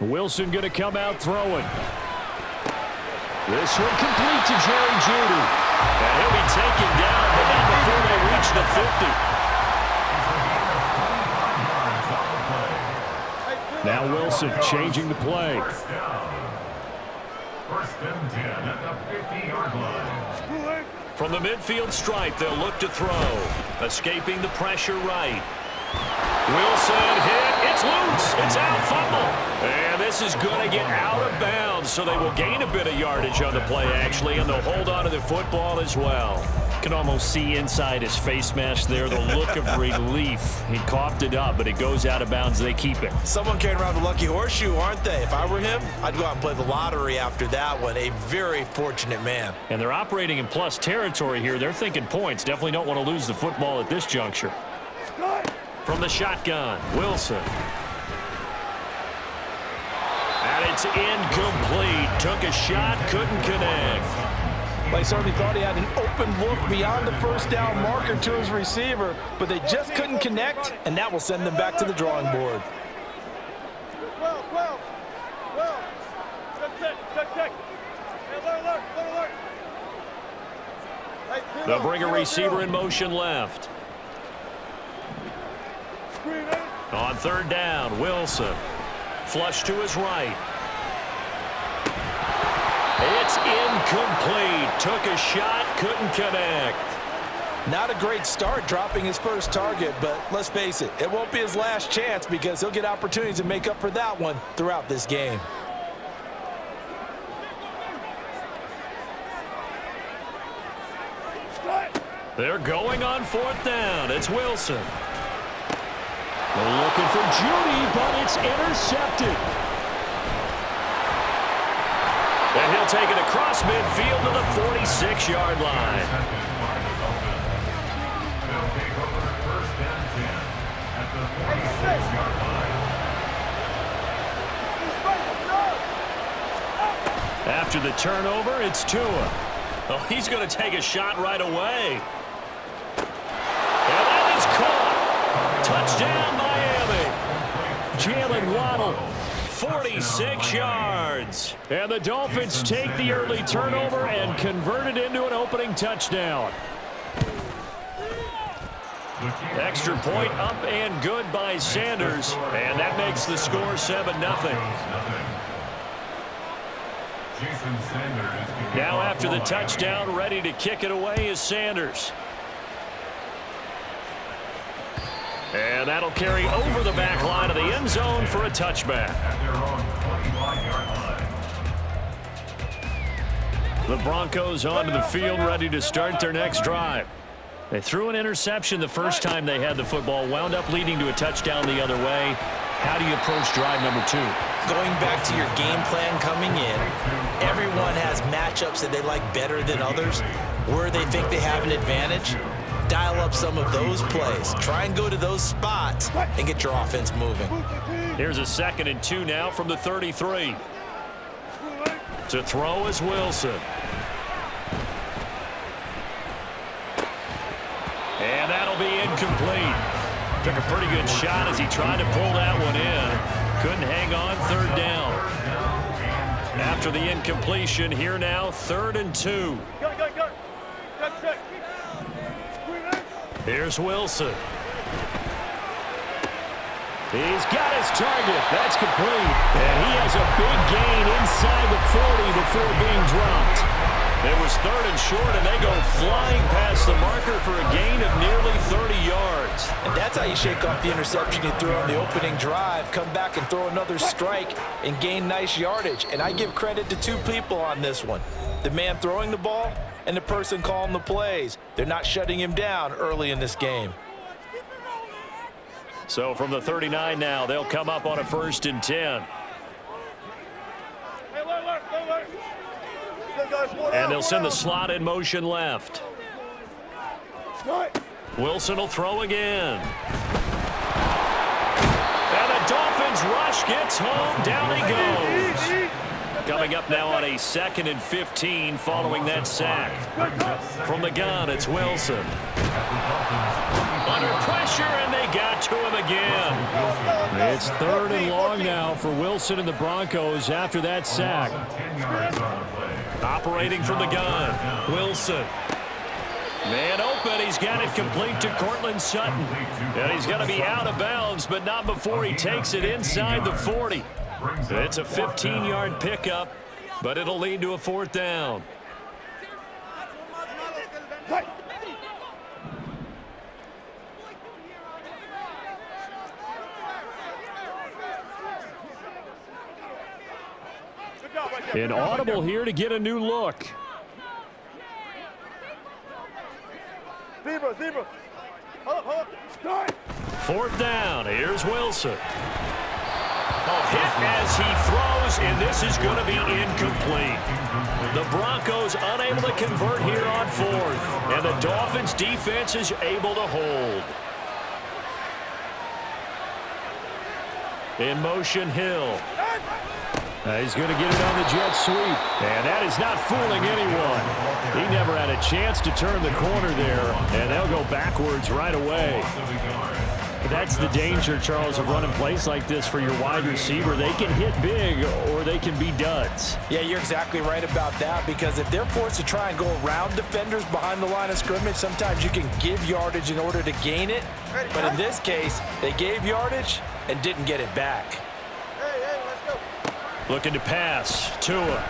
Wilson going to come out throwing. This one complete to Jerry Jeudy. And he'll be taken down, but not before they reach the 50. Now Wilson changing the play. First and 10 at the 50-yard line. From the midfield stripe, they'll look to throw. Escaping the pressure right. Wilson hit. It's loose. It's out. Fumble. And this is going to get out of bounds, so they will gain a bit of yardage on the play, actually, and they'll hold on to the football as well. Can almost see inside his face mask there the look of relief. He coughed it up, but it goes out of bounds. They keep it. Someone carrying around the lucky horseshoe, aren't they? If I were him, I'd go out and play the lottery after that one. A very fortunate man. And they're operating in plus territory here. They're thinking points. Definitely don't want to lose the football at this juncture. From the shotgun, Wilson. And it's incomplete. Took a shot, couldn't connect. They certainly thought he had an open look beyond the first down marker to his receiver, but they just couldn't connect, and that will send them back to the drawing board. They'll bring a receiver in motion left. On third down, Wilson. Flush to his right. It's incomplete. Took a shot, couldn't connect. Not a great start dropping his first target, but let's face it, it won't be his last chance because he'll get opportunities to make up for that one throughout this game. They're going on fourth down. It's Wilson. They're looking for Jeudy, but it's intercepted. And he'll take it across midfield to the 46-yard line. After the turnover, it's Tua. Oh, he's going to take a shot right away. And that is caught. Touchdown, Miami. Jalen Waddle, 46 yards. And the Dolphins take the early turnover and convert it into an opening touchdown. Extra point up and good by Sanders. And that makes the score 7-0. Now after the touchdown, ready to kick it away is Sanders. And that'll carry over the back line of the end zone for a touchback. The Broncos onto the field, ready to start their next drive. They threw an interception the first time they had the football, wound up leading to a touchdown the other way. How do you approach drive number 2? Going back to your game plan coming in, everyone has matchups that they like better than others. Where they think they have an advantage, dial up some of those plays. Try and go to those spots and get your offense moving. Here's a 2nd and 2 now from the 33. To throw is Wilson. And that'll be incomplete. Took a pretty good shot as he tried to pull that one in. Couldn't hang on, third down. After the incompletion, here now, 3rd and 2. Here's Wilson. He's got his target. That's complete. And he has a big gain inside the 40 before being dropped. It was 3rd and short, and they go flying past the marker for a gain of nearly 30 yards. And that's how you shake off the interception you threw on the opening drive, come back and throw another strike and gain nice yardage. And I give credit to 2 people on this one. The man throwing the ball and the person calling the plays. They're not shutting him down early in this game. So from the 39 now, they'll come up on a 1st and 10. And they'll send the slot in motion left. Wilson will throw again. And the Dolphins rush gets home. Down he goes. Coming up now on a 2nd and 15 following that sack. From the gun, it's Wilson. Under pressure, and they got to him again. It's 3rd and long now for Wilson and the Broncos after that sack. Operating from the gun, Wilson. Man open, he's got it complete to Cortland Sutton. And he's going to be out of bounds, but not before he takes it inside the 40. It's a 15-yard pickup, but it'll lead to a 4th down. An audible here to get a new look. Zebra. Hold up. Start. 4th down. Here's Wilson. Hit as he throws, and this is going to be incomplete. The Broncos unable to convert here on 4th, and the Dolphins defense is able to hold. In motion, Hill. He's going to get it on the jet sweep. And that is not fooling anyone. He never had a chance to turn the corner there, and they'll go backwards right away. That's the danger, Charles, of running plays like this for your wide receiver. They can hit big or they can be duds. Yeah, you're exactly right about that, because if they're forced to try and go around defenders behind the line of scrimmage, sometimes you can give yardage in order to gain it. But in this case, they gave yardage and didn't get it back. Looking to pass. Tua.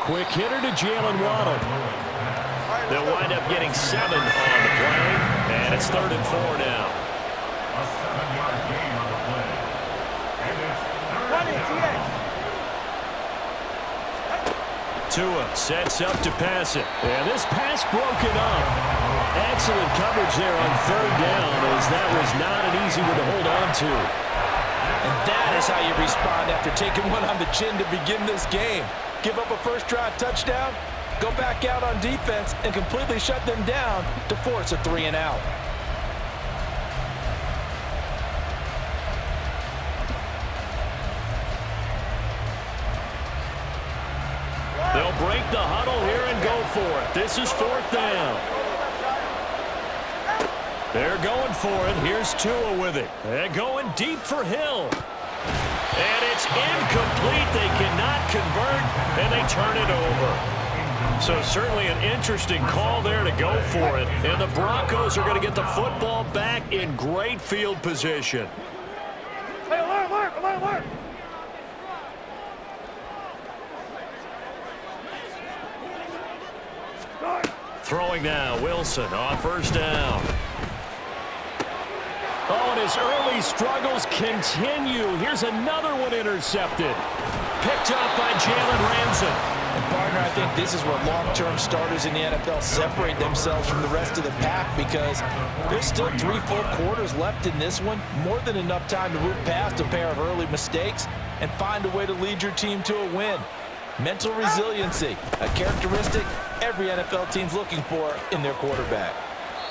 Quick hitter to Jalen Waddle. They'll wind up getting 7 on the play, and it's 3rd and 4 now. A 7-yard gain on the play. And it's 3rd and 4. Tua sets up to pass it. And this pass broken up. Excellent coverage there on 3rd down, as that was not an easy one to hold on to. And that is how you respond after taking one on the chin to begin this game. Give up a first-drive touchdown, go back out on defense, and completely shut them down to force a 3-and-out. They'll break the huddle here and go for it. This is 4th down. They're going for it. Here's Tua with it. They're going deep for Hill. And it's incomplete. They cannot convert, and they turn it over. So certainly an interesting call there to go for it. And the Broncos are going to get the football back in great field position. Hey, alert. Throwing now, Wilson on 1st down. Oh, and his early struggles continue. Here's another one intercepted. Picked up by Jalen Ramsey. And partner, I think this is where long-term starters in the NFL separate themselves from the rest of the pack, because there's still 3 full quarters left in this one. More than enough time to move past a pair of early mistakes and find a way to lead your team to a win. Mental resiliency, a characteristic every NFL team's looking for in their quarterback.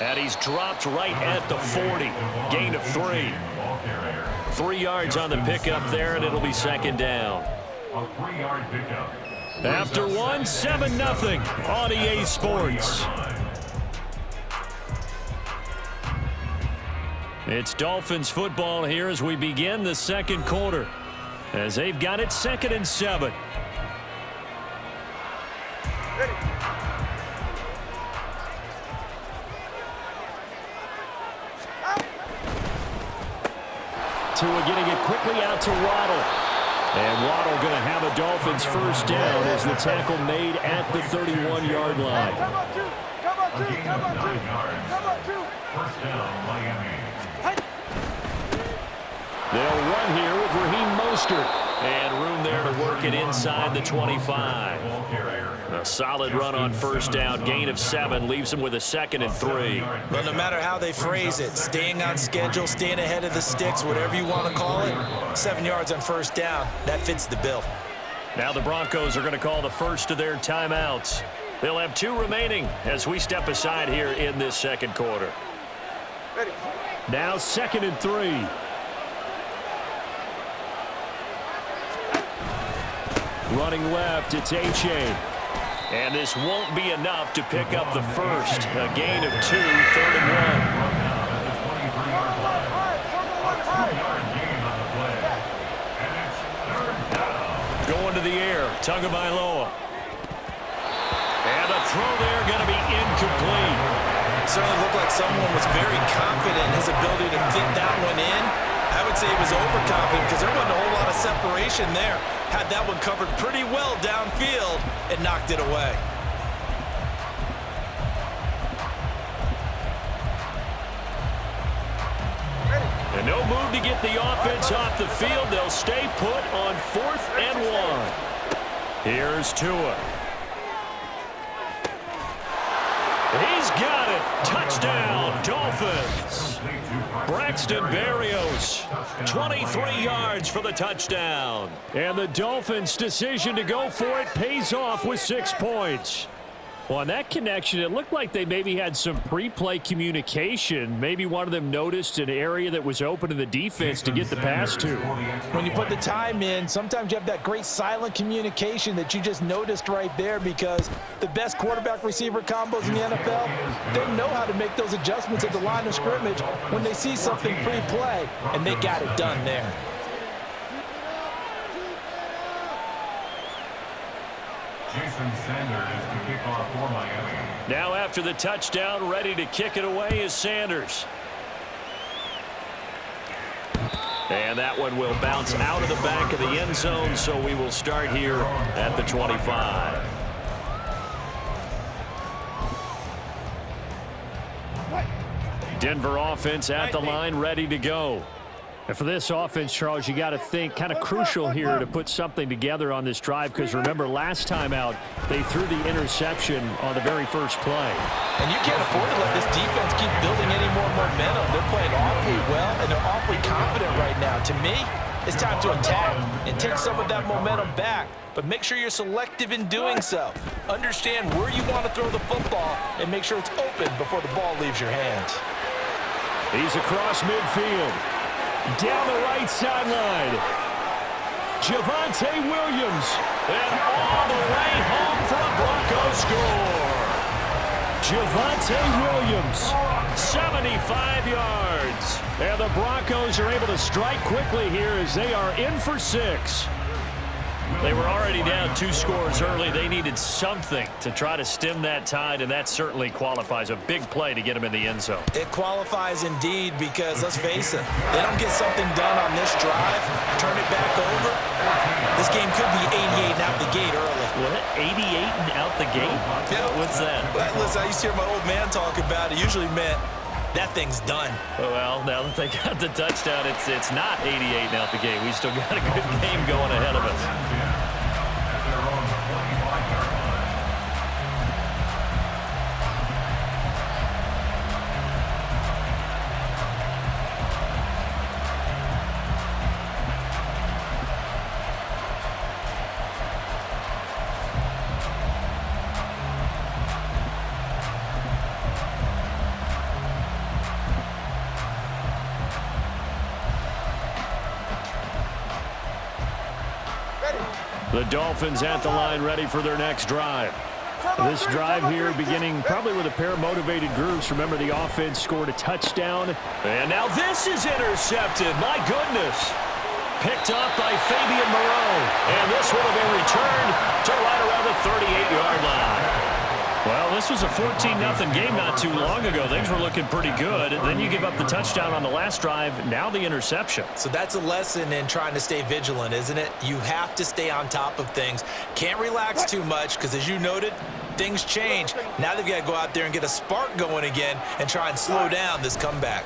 And he's dropped right at the 40. Gain of 3. 3 yards on the pickup there, and it'll be 2nd down. A 3-yard pickup. After 1, 7-0 on EA Sports. It's Dolphins football here as we begin the 2nd quarter, as they've got it 2nd and 7. Ready. Tua getting it quickly out to Waddle. And Waddle going to have a Dolphins 1st down as the tackle made at the 31-yard line. Come on, 2. A gain of 9 yards. 1st down, Miami. They'll run here with Raheem Mostert. And room there to work it inside the 25. A solid run on 1st down. Gain of 7 leaves them with a 2nd and 3. Well, no matter how they phrase it, staying on schedule, staying ahead of the sticks, whatever you want to call it, 7 yards on 1st down, that fits the bill. Now the Broncos are going to call the first of their timeouts. They'll have 2 remaining as we step aside here in this 2nd quarter. Ready. Now 2nd and 3. Running left, it's H.A. And this won't be enough to pick up the first. A gain of 2, 3rd and 1. into the air. Tagovailoa. And the throw there going to be incomplete. Certainly looked like someone was very confident in his ability to fit that one in. I would say he was overconfident because there wasn't a whole lot of separation there. Had that one covered pretty well downfield and knocked it away. And no move to get the offense off the field. They'll stay put on 4th and 1. Here's Tua. He's got it. Touchdown, Dolphins. Braxton Berrios, 23 yards for the touchdown. And the Dolphins' decision to go for it pays off with 6 points. Well, on that connection, it looked like they maybe had some pre-play communication. Maybe one of them noticed an area that was open to the defense to get the pass to. When you put the time in, sometimes you have that great silent communication that you just noticed right there, because the best quarterback-receiver combos in the NFL, they know how to make those adjustments at the line of scrimmage when they see something pre-play, and they got it done there. Jason Sanders to kick off for Miami. Now after the touchdown, ready to kick it away is Sanders. And that one will bounce out of the back of the end zone, so we will start here at the 25. Denver offense at the line, ready to go. And for this offense, Charles, you got to think kind of crucial here to put something together on this drive, because remember last time out they threw the interception on the very first play. And you can't afford to let this defense keep building any more momentum. They're playing awfully well, and they're awfully confident right now. To me, it's time to attack and take some of that momentum back, but make sure you're selective in doing so. Understand where you want to throw the football and make sure it's open before the ball leaves your hands. He's across midfield. Down the right sideline. Javonte Williams. And all the way home for a Broncos score. Javonte Williams. 75 yards. And the Broncos are able to strike quickly here as they are in for 6. They were already down 2 scores early. They needed something to try to stem that tide, and that certainly qualifies. A big play to get them in the end zone. It qualifies indeed, because let's face it, they don't get something done on this drive, turn it back over, this game could be 88 and out the gate early. What? 88 and out the gate? Yeah. What's that? Listen, I used to hear my old man talk about it. Usually meant that thing's done. Well, now that they got the touchdown, it's not 88 and out the gate. We still got a good game going ahead of us. The Dolphins at the line, ready for their next drive. This drive here beginning probably with a pair of motivated groups. Remember, the offense scored a touchdown. And now this is intercepted. My goodness. Picked up by Fabian Moreau. And this one will be returned to right around the 38-yard line. Well, this was a 14-0 game not too long ago. Things were looking pretty good. Then you give up the touchdown on the last drive. Now the interception. So that's a lesson in trying to stay vigilant, isn't it? You have to stay on top of things. Can't relax too much, because as you noted, things change. Now they've got to go out there and get a spark going again and try and slow down this comeback.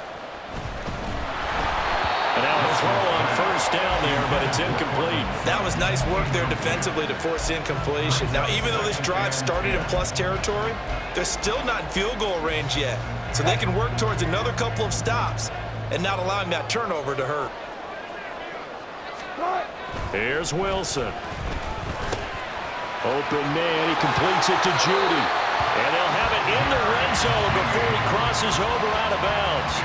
And now a throw on first down there, but it's incomplete. That was nice work there defensively to force incompletion. Now, even though this drive started in plus territory, they're still not in field goal range yet. So they can work towards another couple of stops and not allowing that turnover to hurt. Here's Wilson. Open man, he completes it to Judy. And they'll have it in the red zone before he crosses over out of bounds.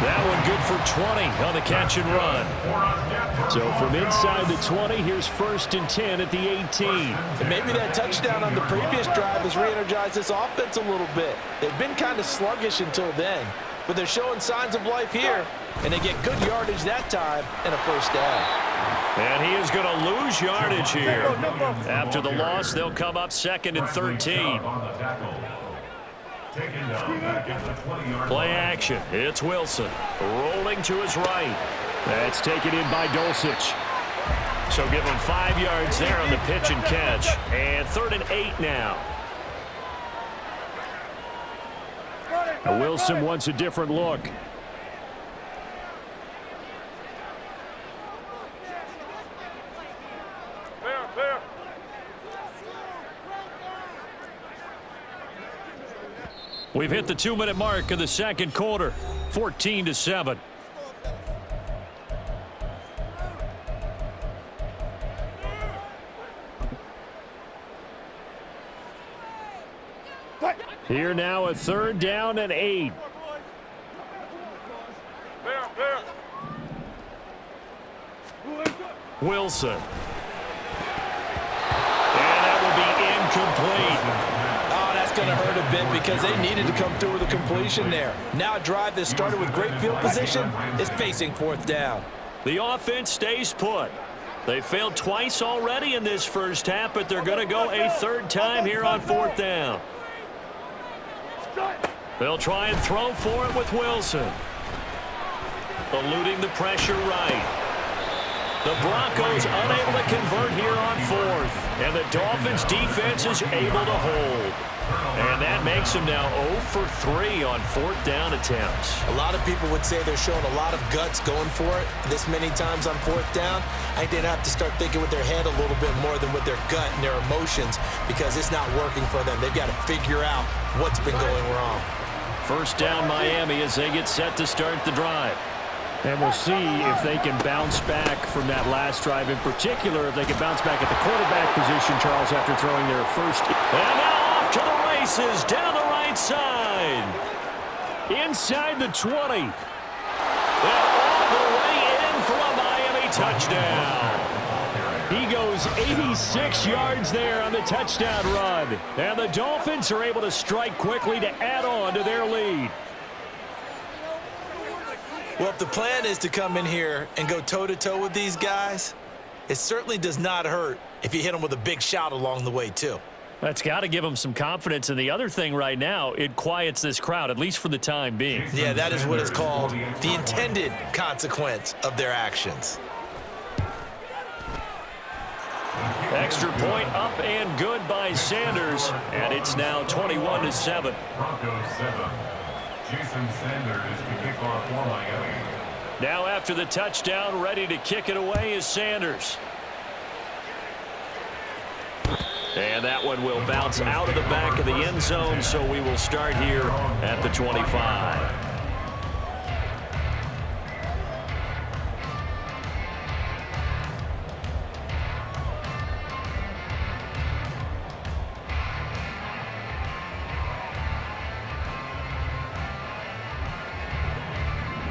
That one good for 20 on the catch and run. So from inside the 20, here's 1st and 10 at the 18. And maybe that touchdown on the previous drive has re-energized this offense a little bit. They've been kind of sluggish until then, but they're showing signs of life here, and they get good yardage that time and a first down. And he is going to lose yardage here. After the loss, they'll come up 2nd and 13. Play action. It's Wilson. Rolling to his right. That's taken in by Dulcich. So give him 5 yards there on the pitch and catch. And 3rd and 8 now. Now Wilson wants a different look. Clear. We've hit the 2-minute mark of the second quarter. 14-7. Here now, a 3rd down and 8. Clear. Wilson. And that will be incomplete. Oh, that's going to hurt a bit because they needed to come through with a completion there. Now a drive that started with great field position is facing 4th down. The offense stays put. They failed twice already in this first half, but they're going to go a 3rd time here on 4th down. They'll try and throw for it with Wilson. Eluding the pressure right. The Broncos unable to convert here on 4th. And the Dolphins defense is able to hold. And that makes them now 0 for 3 on 4th down attempts. A lot of people would say they're showing a lot of guts going for it this many times on 4th down. I think they'd have to start thinking with their head a little bit more than with their gut and their emotions because it's not working for them. They've got to figure out what's been going wrong. 1st down Miami as they get set to start the drive. And we'll see if they can bounce back from that last drive. In particular, if they can bounce back at the quarterback position, Charles, after throwing their first. And now off to the races down the right side. Inside the 20. And all the way in for a Miami touchdown. He goes 86 yards there on the touchdown run. And the Dolphins are able to strike quickly to add on to their lead. Well, if the plan is to come in here and go toe-to-toe with these guys, it certainly does not hurt if you hit them with a big shot along the way, too. That's got to give them some confidence. And the other thing right now, it quiets this crowd, at least for the time being. Yeah, that is what is called the intended consequence of their actions. Extra point up and good by Sanders. And it's now 21-7. Broncos 7. Jason Sanders to kick off for Miami. Now after the touchdown, ready to kick it away is Sanders. And that one will bounce out of the back of the end zone, so we will start here at the 25.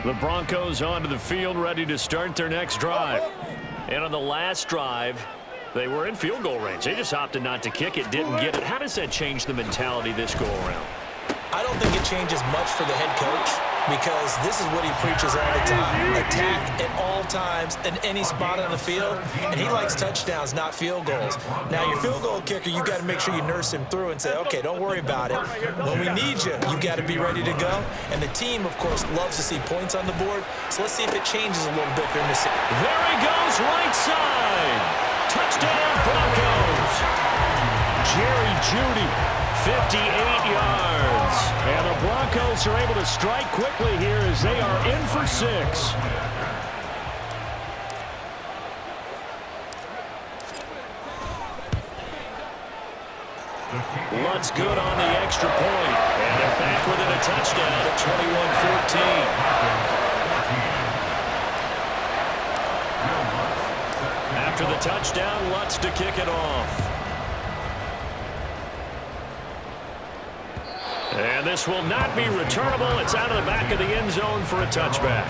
The Broncos onto the field, ready to start their next drive. And on the last drive, they were in field goal range. They just opted not to kick it, didn't get it. How does that change the mentality this go-around? I don't think it changes much for the head coach because this is what he preaches all the time. Attack at all times in any spot on the field, and he likes touchdowns, not field goals. Now, your field goal kicker, you got to make sure you nurse him through and say, okay, don't worry about it. When we need you, you got to be ready to go. And the team, of course, loves to see points on the board, so let's see if it changes a little bit during this. There he goes, right side. Touchdown, Broncos. Jerry Jeudy, 58 yards. And the Broncos are able to strike quickly here as they are in for 6. Lutz good on the extra point. And they're back within a touchdown at 21-14. After the touchdown, Lutz to kick it off. And this will not be returnable. It's out of the back of the end zone for a touchback.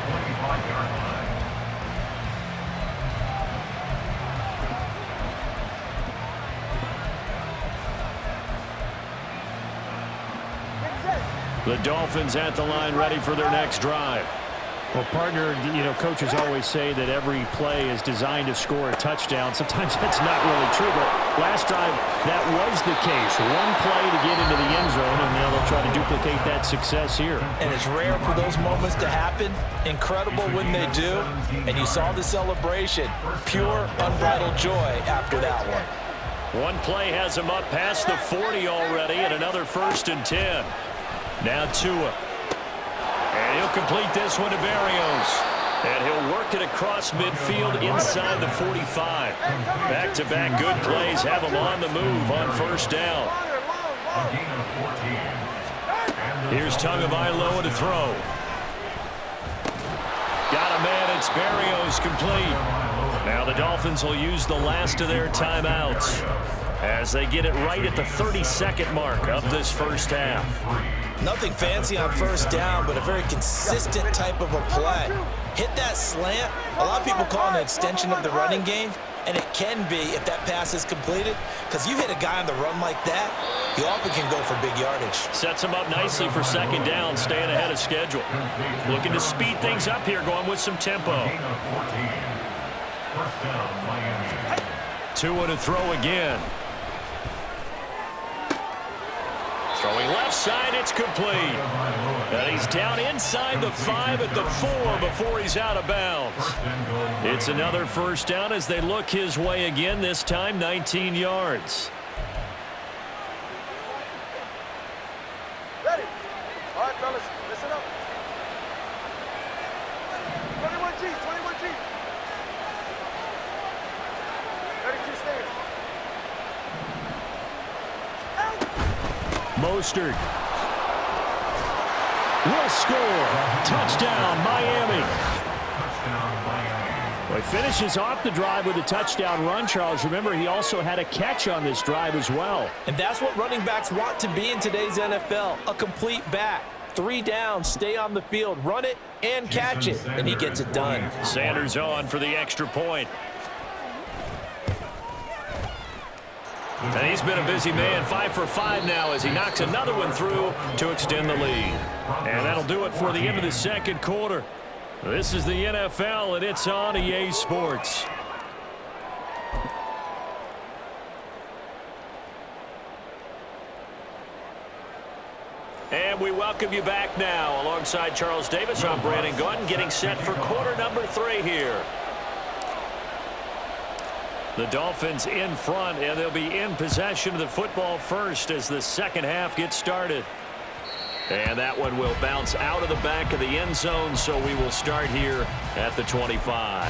The Dolphins at the line ready for their next drive. Well, partner, coaches always say that every play is designed to score a touchdown. Sometimes that's not really true, but last drive, that was the case. One play to get into the end zone, and now they'll try to duplicate that success here. And it's rare for those moments to happen. Incredible when they do. And you saw the celebration. Pure, unbridled joy after that one. One play has him up past the 40 already, and another 1st and 10. Now Tua. And he'll complete this one to Berrios. And he'll work it across midfield inside the 45. Back-to-back good plays have him on the move on 1st down. Here's Tagovailoa to throw. Got a man, it's Berrios complete. Now the Dolphins will use the last of their timeouts as they get it right at the 32nd mark of this first half. Nothing fancy on 1st down, but a very consistent type of a play. Hit that slant. A lot of people call it an extension of the running game, and it can be if that pass is completed, because you hit a guy on the run like that, you often can go for big yardage. Sets him up nicely for 2nd down, staying ahead of schedule. Looking to speed things up here, going with some tempo. Tua to throw again. Throwing left side, it's complete. And he's down inside the 5 at the 4 before he's out of bounds. It's another 1st down as they look his way again, this time 19 yards. Ready? All right, fellas, listen up. 21G, 21G. 32 stand. Mostert will score. Touchdown, Miami. Well, he finishes off the drive with a touchdown run, Charles. Remember, he also had a catch on this drive as well. And that's what running backs want to be in today's NFL, a complete back. 3 downs, stay on the field, run it, and catch it, and he gets it done. Sanders on for the extra point. And he's been a busy man, 5 for 5 now as he knocks another one through to extend the lead. And that'll do it for the end of the 2nd quarter. This is the NFL, and it's on EA Sports. And we welcome you back now. Alongside Charles Davis, I'm Brandon Gordon, getting set for quarter number 3 here. The Dolphins in front, and they'll be in possession of the football first as the 2nd half gets started. And that one will bounce out of the back of the end zone, so we will start here at the 25.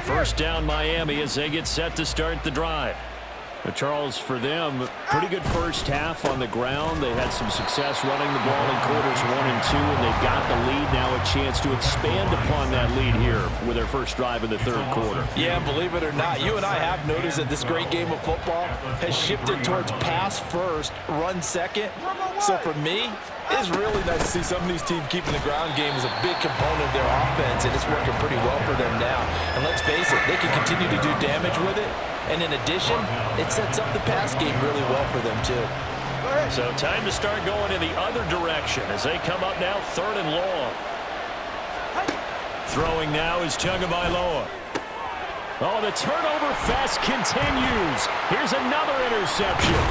First down, Miami, as they get set to start the drive. But Charles, for them, pretty good first half on the ground. They had some success running the ball in quarters 1 and 2, and they've got the lead now, a chance to expand upon that lead here with their first drive in the 3rd quarter. Yeah, believe it or not, you and I have noticed that this great game of football has shifted towards pass first, run second. So for me, it's really nice to see some of these teams keeping the ground game as a big component of their offense, and it's working pretty well for them now. And let's face it, they can continue to do damage with it. And in addition, it sets up the pass game really well for them, too. So time to start going in the other direction as they come up now 3rd and long. Throwing now is Tagovailoa. Oh, the turnover fest continues. Here's another interception.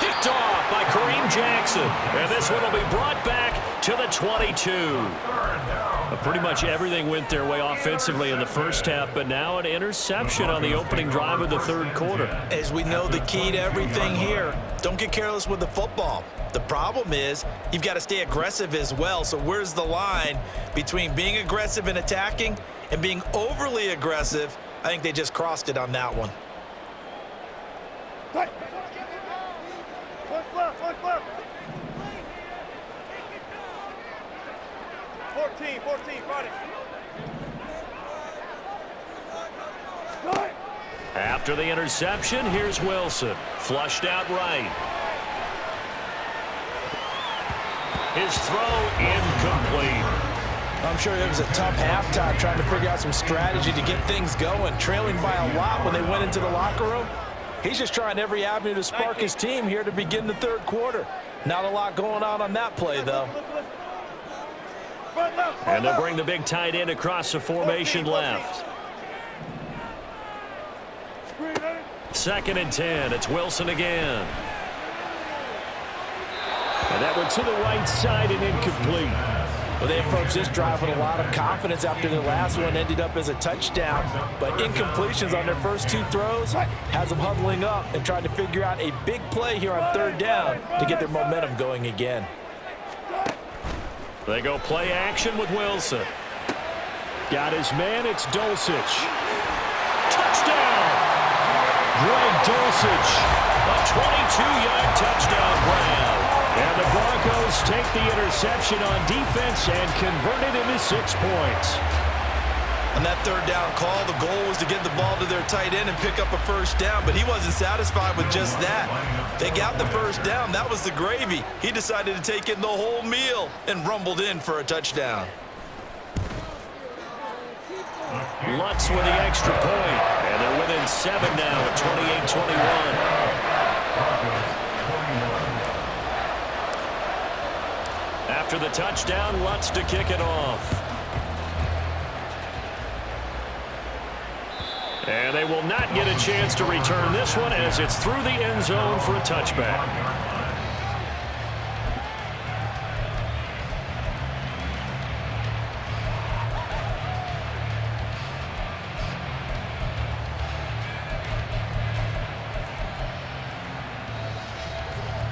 Picked off by Kareem Jackson. And this one will be brought back to the 22. Pretty much everything went their way offensively in the first half, but now an interception on the opening drive of the 3rd quarter. As we know, the key to everything here, don't get careless with the football. The problem is you've got to stay aggressive as well. So where's the line between being aggressive and attacking and being overly aggressive? I think they just crossed it on that one. One flip. 14, fight it. After the interception, here's Wilson. Flushed out right. His throw incomplete. I'm sure it was a tough halftime trying to figure out some strategy to get things going. Trailing by a lot when they went into the locker room. He's just trying every avenue to spark his team here to begin the third quarter. Not a lot going on that play, though. And they'll bring the big tight end across the formation left. 2nd and 10. It's Wilson again. And that one to the right side and incomplete. Well, they approached this drive with a lot of confidence after their last one ended up as a touchdown. But incompletions on their first 2 throws has them huddling up and trying to figure out a big play here on 3rd down to get their momentum going again. They go play action with Wilson. Got his man. It's Dulcich. Touchdown! Greg Dulcich. A 22-yard touchdown grab. And the Broncos take the interception on defense and convert it into 6 points. On that 3rd down call, the goal was to get the ball to their tight end and pick up a first down, but he wasn't satisfied with just that. They got the first down. That was the gravy. He decided to take in the whole meal and rumbled in for a touchdown. Lutz with the extra point. And they're within 7 now at 28-21. After the touchdown, Lutz to kick it off. And they will not get a chance to return this one as it's through the end zone for a touchback.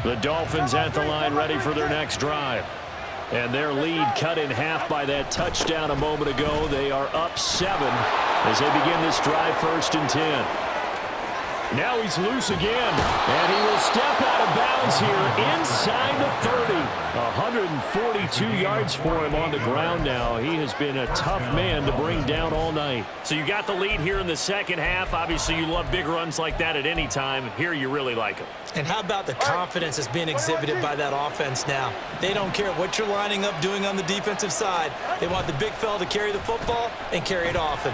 The Dolphins at the line ready for their next drive. And their lead cut in half by that touchdown a moment ago. They are up 7 as they begin this drive 1st and 10. Now he's loose again, and he will step out of bounds here inside the 30. 142 yards for him on the ground now. He has been a tough man to bring down all night. So you got the lead here in the second half. Obviously, you love big runs like that at any time. Here you really like them. And how about the confidence that's being exhibited by that offense now? They don't care what you're lining up doing on the defensive side. They want the big fella to carry the football and carry it often.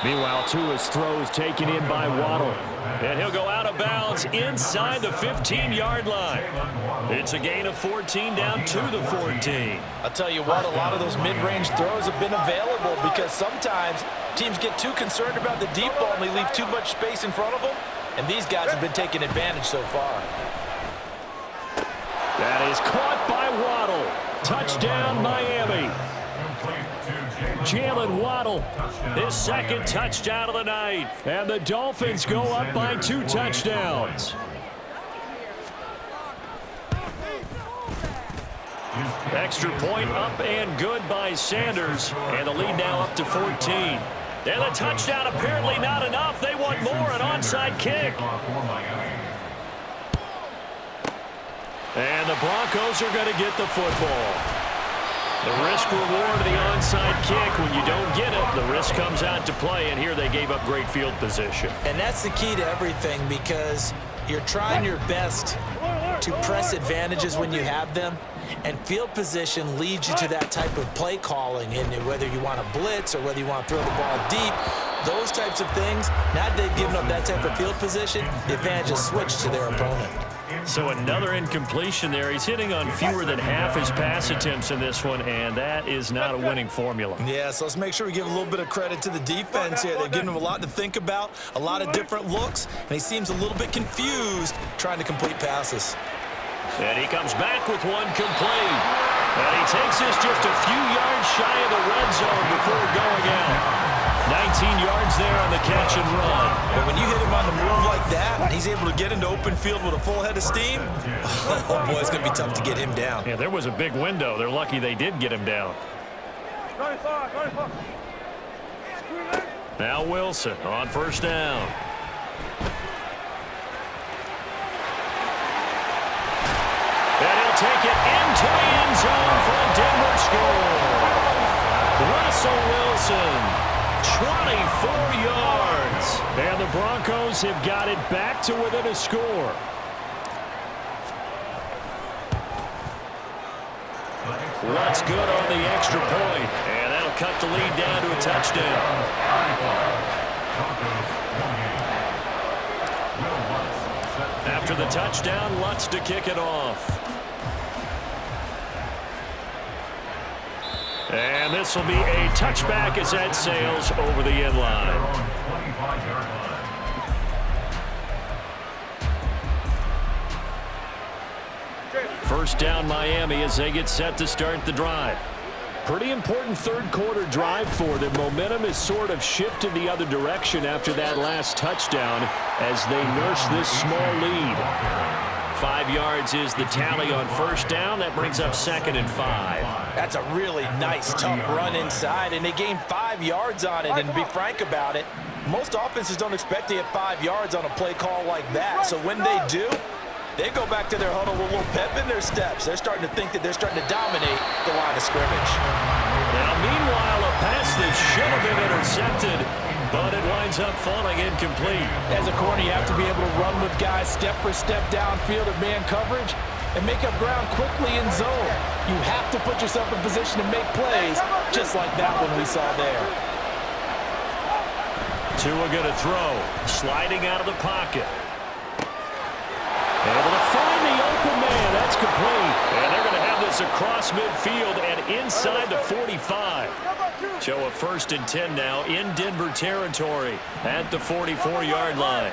Meanwhile, Tua's throws taken in by Waddle. And he'll go out of bounds inside the 15-yard line. It's a gain of 14 down to the 14. I'll tell you what, a lot of those mid-range throws have been available because sometimes teams get too concerned about the deep ball and they leave too much space in front of them. And these guys have been taking advantage so far. That is caught by Waddle. Touchdown, Miami. Jalen Waddle, his 2nd touchdown of the night. And the Dolphins go up by 2 touchdowns. Extra point up and good by Sanders. And the lead now up to 14. And the touchdown apparently not enough. They want more, an onside kick. And the Broncos are going to get the football. The risk-reward of the onside kick, when you don't get it, the risk comes out to play, and here they gave up great field position. And that's the key to everything because you're trying your best to press advantages when you have them, and field position leads you to that type of play calling, and whether you want to blitz or whether you want to throw the ball deep, those types of things, now that they've given up that type of field position, the advantage is switched to their opponent. So another incompletion there. He's hitting on fewer than half his pass attempts in this one, and that is not a winning formula. Yeah, so let's make sure we give a little bit of credit to the defense here. They've given him a lot to think about, a lot of different looks, and he seems a little bit confused trying to complete passes. And he comes back with one complete. And he takes this just a few yards shy of the red zone before going out. 19 yards there on the catch and run. But when you hit him on the move like that, and he's able to get into open field with a full head of steam, oh boy, it's going to be tough to get him down. Yeah, there was a big window. They're lucky they did get him down. Now Wilson on 1st down. And he'll take it into the end zone for a Denver score. Russell Wilson. 24 yards. And the Broncos have got it back to within a score. Lutz good on the extra point. And that'll cut the lead down to a touchdown. After the touchdown, Lutz to kick it off. And this will be a touchback as that sails over the end line. First down Miami as they get set to start the drive. Pretty important third quarter drive for them. Momentum has sort of shifted the other direction after that last touchdown as they nurse this small lead. 5 yards is the tally on first down. That brings up 2nd and 5. That's a really nice, tough run inside, and they gained 5 yards on it. And to be frank about it, most offenses don't expect to get 5 yards on a play call like that. So when they do, they go back to their huddle with a little pep in their steps. They're starting to think that they're starting to dominate the line of scrimmage. Now, meanwhile, a pass that should have been intercepted, but it winds up falling incomplete. As a corner, you have to be able to run with guys step for step downfield of man coverage and make up ground quickly in zone. You have to put yourself in position to make plays, just like that one we saw there. Tua going to throw, sliding out of the pocket. Able to find the open man. That's complete. And they're going to have this across midfield and inside the 45. So a 1st and 10 now in Denver territory at the 44-yard line.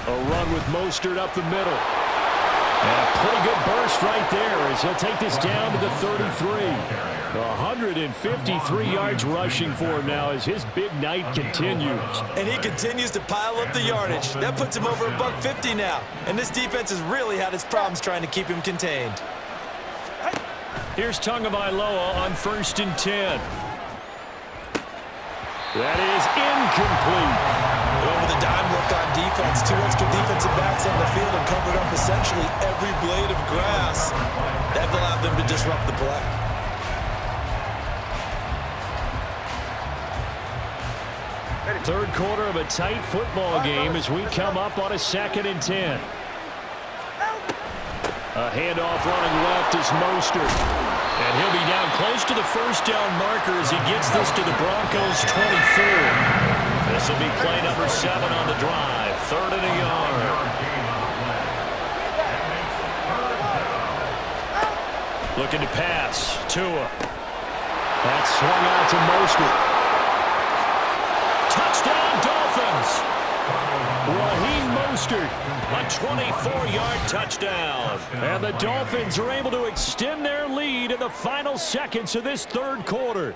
A run with Mostert up the middle. And a pretty good burst right there as he'll take this down to the 33. 153 yards rushing for him now as his big night continues. And he continues to pile up the yardage. That puts him over $150 now. And this defense has really had its problems trying to keep him contained. Here's Tagovailoa on 1st and 10. That is incomplete. Going with a dime look on defense. 2 extra defensive backs on the field and covered up essentially every blade of grass. That allowed them to disrupt the play. Third quarter of a tight football game as we come up on a 2nd and 10. A handoff running left is Mostert. And he'll be down close to the first down marker as he gets this to the Broncos 24. This will be play number 7 on the drive. 3rd and a yard. Looking to pass. Tua. That's swung out to Mostert. Touchdown Dolphins. Raheem Mostert, a 24-yard touchdown. And the Dolphins are able to extend their lead in the final seconds of this third quarter.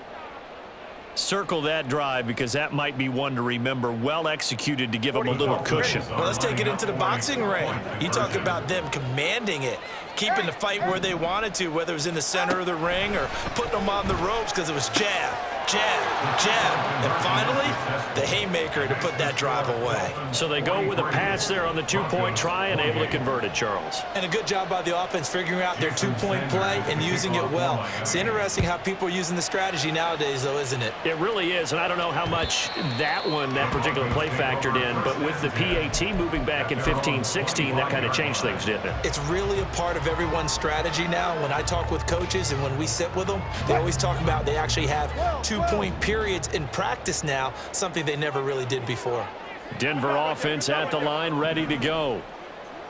Circle that drive because that might be one to remember. Well executed to give them a little cushion. Well, let's take it into the boxing ring. You talk about them commanding it, keeping the fight where they wanted to, whether it was in the center of the ring or putting them on the ropes because it was jab, jab, jab. And finally, the haymaker to put that drive away. So they go with a pass there on the 2-point try and able to convert it, Charles. And a good job by the offense figuring out their 2-point play and using it well. It's interesting how people are using the strategy nowadays, though, isn't it? It really is, and I don't know how much that particular play factored in, but with the PAT moving back in 15-16, that kind of changed things, didn't it? It's really a part of everyone's strategy now. When I talk with coaches and when we sit with them, they always talk about they actually have 2-point periods in practice now, something they never really did before. Denver offense at the line, ready to go.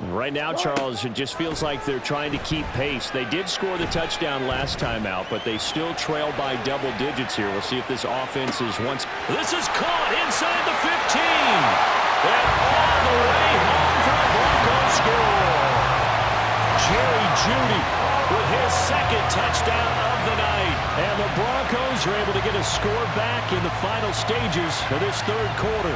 Right now, Charles, it just feels like they're trying to keep pace. They did score the touchdown last time out, but they still trail by double digits here. We'll see if this offense is once. This is caught inside the 15. And all the way home for the Broncos score. Jerry Jeudy with his 2nd touchdown of the night. And the Broncos are able to get a score back in the final stages of this third quarter.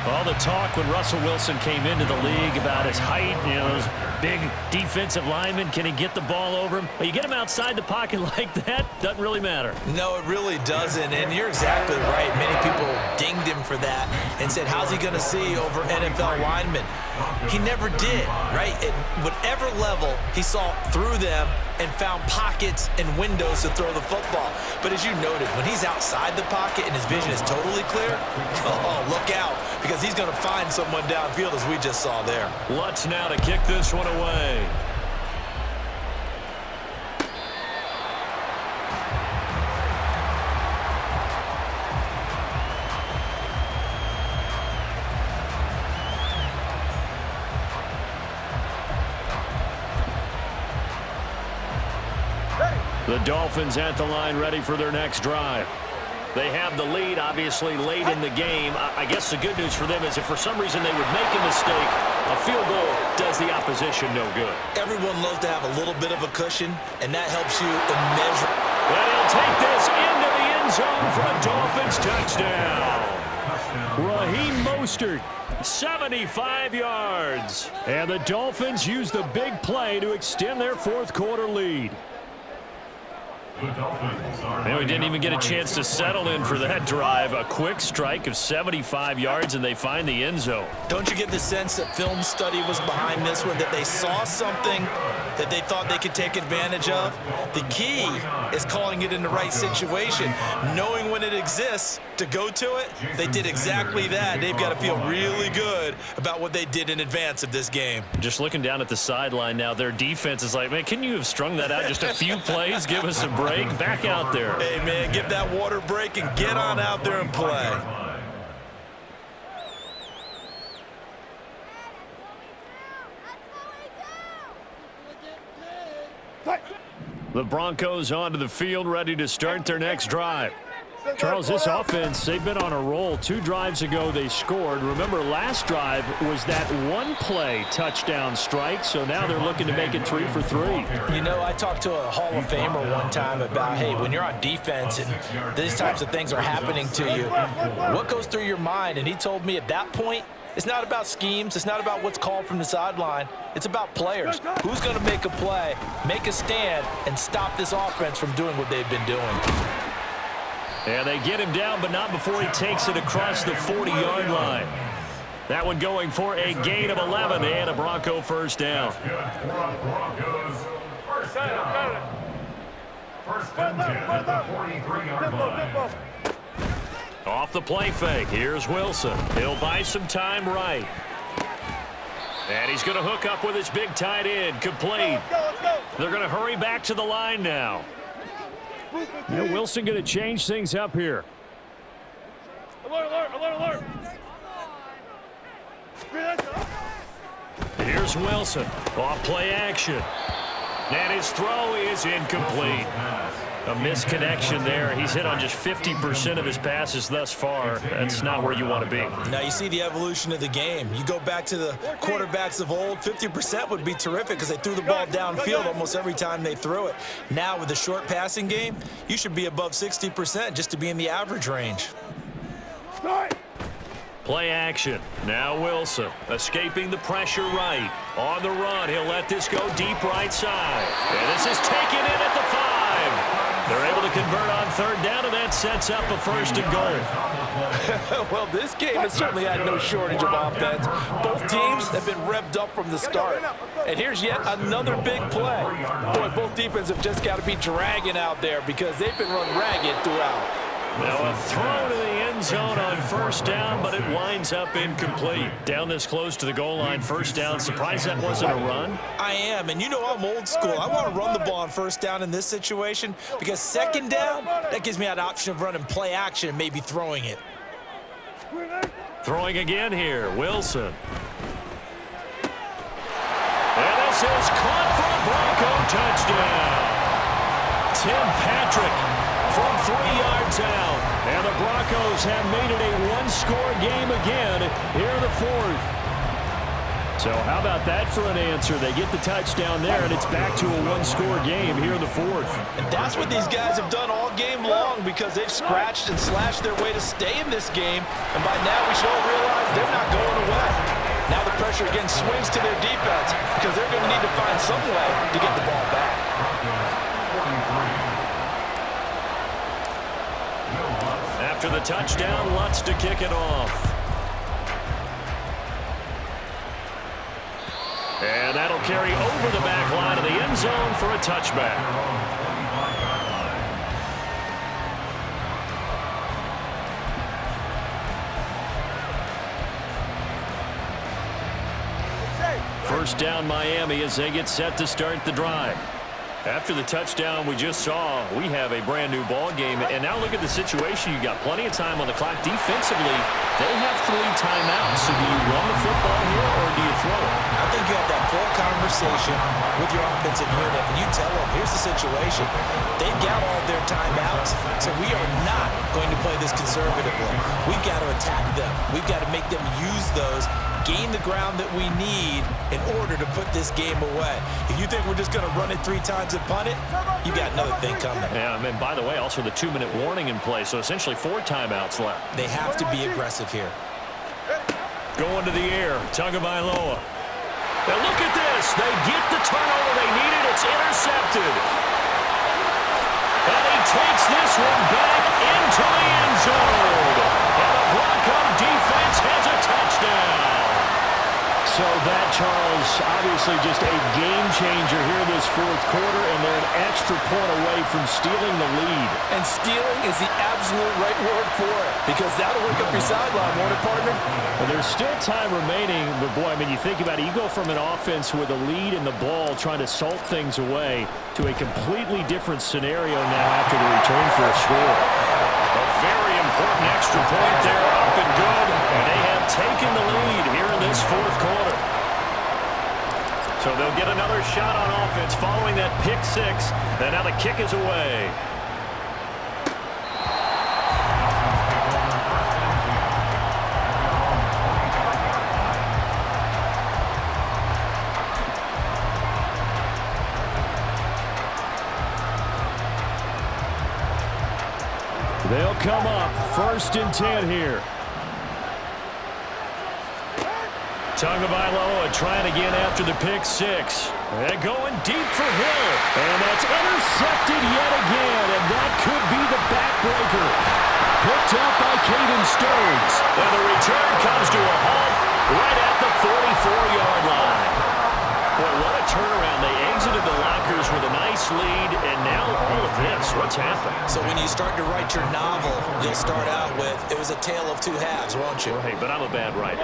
All the talk when Russell Wilson came into the league about his height, those big defensive linemen, can he get the ball over him? Well, you get him outside the pocket like that, doesn't really matter. No, it really doesn't, and you're exactly right. Many people dinged him for that and said, how's he going to see over NFL linemen? He never did, right? At whatever level, he saw through them and found pockets and windows to throw the football. But as you noted, when he's outside the pocket and his vision is totally clear, oh, look out, because he's going to find someone downfield, as we just saw there. Lutz now to kick this one away. The Dolphins at the line ready for their next drive. They have the lead, obviously, late in the game. I guess the good news for them is if for some reason they would make a mistake, a field goal does the opposition no good. Everyone loves to have a little bit of a cushion, and that helps you immeasurably. And he'll take this into the end zone for a Dolphins touchdown. Raheem Mostert, 75 yards. And the Dolphins use the big play to extend their fourth quarter lead. And we didn't even get a chance to settle in for that drive. A quick strike of 75 yards, and they find the end zone. Don't you get the sense that film study was behind this one, that they saw something that they thought they could take advantage of? The key is calling it in the right situation, knowing when it exists to go to it. They did exactly that. They've got to feel really good about what they did in advance of this game. Just looking down at the sideline now, their defense is like, man, can you have strung that out just a few plays? Give us a break. Back out there. Hey, man, give that water break and get on out there and play. The Broncos onto the field, ready to start their next drive. Charles, this offense, they've been on a roll. 2 drives ago, they scored. Remember, last drive was that one-play touchdown strike, so now they're looking to make it 3 for 3. You know, I talked to a Hall of Famer one time about, hey, when you're on defense and these types of things are happening to you, what goes through your mind? And he told me at that point, it's not about schemes. It's not about what's called from the sideline. It's about players. Who's going to make a play, make a stand, and stop this offense from doing what they've been doing? And they get him down, but not before he takes it across the 40-yard line. That one going for a gain of 11 and a Bronco first down. First down. First and 10 at the 43-yard line. Off the play fake, here's Wilson. He'll buy some time right. And he's going to hook up with his big tight end, complete. They're going to hurry back to the line now. Yeah, Wilson going to change things up here. Alert. Here's Wilson, off play action. And his throw is incomplete. A misconnection there. He's hit on just 50% of his passes thus far. That's not where you want to be. Now you see the evolution of the game. You go back to the quarterbacks of old, 50% would be terrific because they threw the ball downfield almost every time they threw it. Now with the short passing game, you should be above 60% just to be in the average range. Play action. Now Wilson escaping the pressure right. On the run, he'll let this go deep right side. And this is taken in at the 5. They're able to convert on third down, and that sets up a first and goal. Well, this game has certainly had no shortage of offense. Both teams have been revved up from the start. And here's yet another big play. Boy, both defenses have just got to be dragging out there because they've been run ragged throughout. Now a throw to the end zone on first down, but it winds up incomplete. Down this close to the goal line, first down. Surprised that wasn't a run? I am, and you know I'm old school. I want to run the ball on first down in this situation because second down, that gives me that option of running play action and maybe throwing it. Throwing again here, Wilson. And this is caught for a Bronco touchdown. Tim Patrick from 3 yards out. And the Broncos have made it a one-score game again here in the fourth. So how about that for an answer? They get the touchdown there, and it's back to a one-score game here in the fourth. And that's what these guys have done all game long because they've scratched and slashed their way to stay in this game. And by now we should all realize they're not going away. Now the pressure again swings to their defense because they're going to need to find some way to get the ball back. After the touchdown, Lutz to kick it off. And that'll carry over the back line of the end zone for a touchback. First down Miami as they get set to start the drive. After the touchdown we just saw, we have a brand new ball game. And now look at the situation. You got plenty of time on the clock defensively. They have 3 timeouts. So do you run the football here or do you throw it? I think you have that full conversation with your offensive unit, and you tell them, here's the situation. They've got all their timeouts, so we are not going to play this conservatively. We've got to attack them. We've got to make them use those, gain the ground that we need in order to put this game away. If you think we're just going to run it 3 times and punt it, you got another thing coming. Yeah, and by the way, also the 2-minute warning in place, so essentially 4 timeouts left. They have to be aggressive here. Going to the air, Tagovailoa. Now look at this. They get the turnover they needed. It's intercepted. And he takes this one back into the end zone. And the Bronco defense has a touchdown. So that, Charles, obviously just a game changer here this fourth quarter, and they're an extra point away from stealing the lead. And stealing is the absolute right word for it, because that'll wake up your sideline, won't it, partner? Well, there's still time remaining, but boy, I mean, you think about it, you go from an offense with a lead in the ball trying to salt things away to a completely different scenario now after the return for a score. A very important extra point there, up and good, and they have taken the lead here in this fourth quarter. So they'll get another shot on offense following that pick 6, and now the kick is away. They'll come up 1st and 10 here. Tagovailoa trying again after the pick 6. And going deep for Hill. And that's intercepted yet again, and that could be the backbreaker. Picked up by Caden Stearns. And the return comes to a halt right at the 44-yard line. Boy, what a turnaround. They exited the lockers with a nice lead, and now all of this. What's happened? So when you start to write your novel, you'll start out with, it was a tale of 2 halves, won't you? Hey, but I'm a bad writer.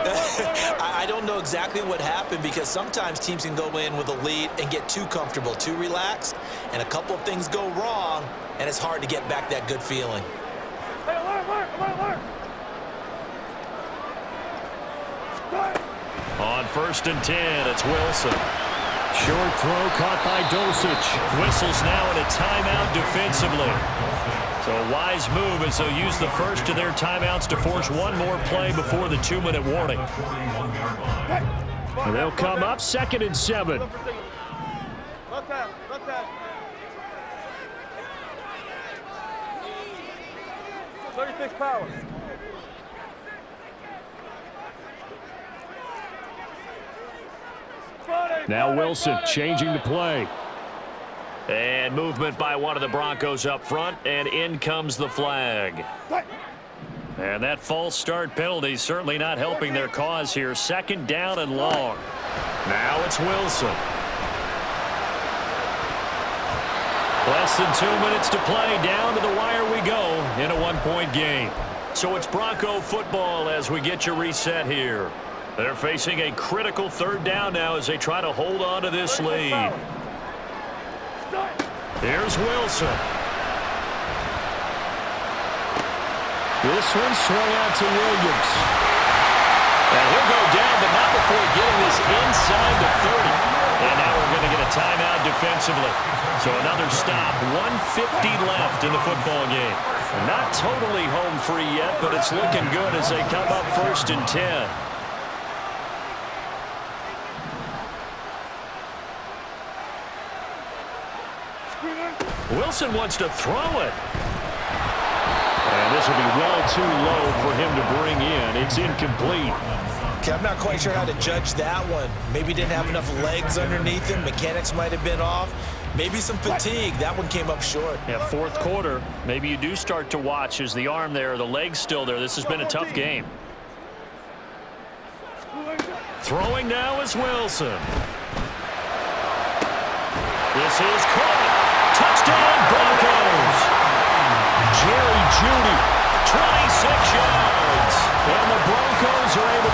I don't know exactly what happened, because sometimes teams can go in with a lead and get too comfortable, too relaxed, and a couple of things go wrong, and it's hard to get back that good feeling. Hey, alert. On 1st and 10, it's Wilson. Short throw caught by Dulcich. Whistles now in a timeout defensively. So a wise move as they'll use the first of their timeouts to force one more play before the 2-minute warning. And they'll come up 2nd and 7. Look that. 36 power. Now Wilson changing the play. And movement by one of the Broncos up front, and in comes the flag. And that false start penalty certainly not helping their cause here. 2nd down and long. Now it's Wilson. Less than 2 minutes to play. Down to the wire we go in a 1-point game. So it's Bronco football as we get your reset here. They're facing a critical 3rd down now as they try to hold on to this lead. Here's Wilson. This one swung out to Williams. And he'll go down, but not before getting this inside the 30. And now we're going to get a timeout defensively. So another stop, 1:50 left in the football game. Not totally home free yet, but it's looking good as they come up 1st and 10. Wilson wants to throw it. And this will be well too low for him to bring in. It's incomplete. Okay, I'm not quite sure how to judge that one. Maybe didn't have enough legs underneath him. Mechanics might have been off. Maybe some fatigue. That one came up short. Yeah, 4th quarter. Maybe you do start to watch. Is the arm there, the leg's still there? This has been a tough game. Throwing now is Wilson. This is caught. Touchdown, Broncos. Jerry Jeudy, 26 yards. And the Broncos are able